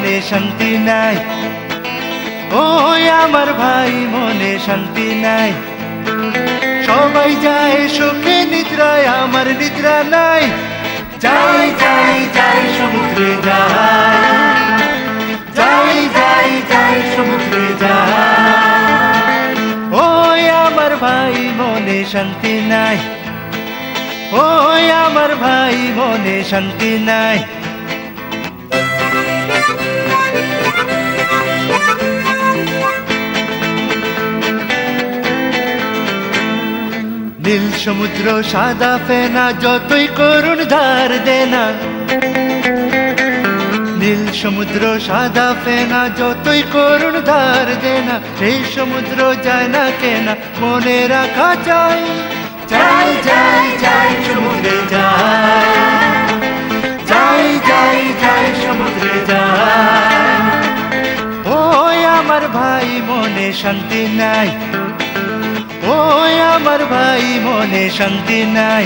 মনে শান্তি নাই, ও আমার ভাই মনে শান্তি নাই। সবাই যায় সুখে নিদ্রায়, আমার নিদ্রা নাই। যাই যাই যাই সমুদ্রে যাই, যাই যাই যাই সমুদ্রে যাই। ও আমার ভাই মনে শান্তি নাই, ও আমার ভাই মনে শান্তি নাই। নীল সমুদ্র সাদা ফেনা, যতই করুণ ধার দেনা। নীল সমুদ্র সাদা ফেনা, যতই করুণ ধার দেনা। এই সমুদ্র যায় না কেনা, মনে রাখা চাই। যাই যাই যাই সমুদ্রে যাই, যাই যাই যাই সমুদ্রে যাই। ও আমার ভাই মনে শান্তি নাই, ও আমার ভাই মনে শান্তি নাই।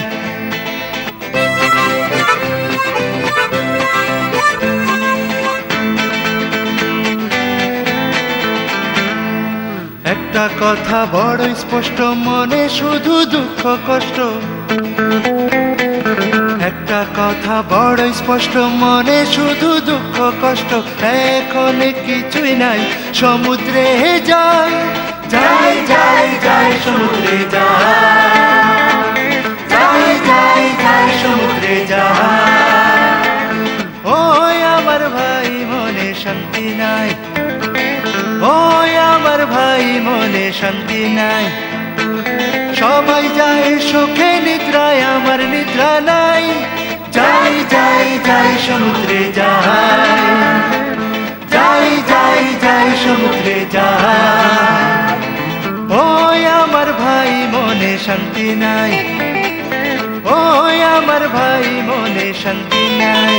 একটা কথা বড় স্পষ্ট, মনে শুধু দুঃখ কষ্ট। একটা কথা বড় স্পষ্ট, মনে শুধু দুঃখ কষ্ট। এখন কিছুই নাই, সমুদ্রে যাই, যাই যাই যাই সমুদ্রে যাই, যাই যাই যাই সমুদ্রে যাই। ও আমার ভাই মনে শান্তি নাই, ও আমার ভাই মনে শান্তি নাই। সবাই যায় সুখে নিদ্রায়, আমার নিদ্রা নাই। যাই যাই যাই সমুদ্রে যাই, যাই যাই যাই সমুদ্রে যাই। ও আমার ভাই মনে শান্তি নাই, ও আমার ভাই মনে শান্তি নাই।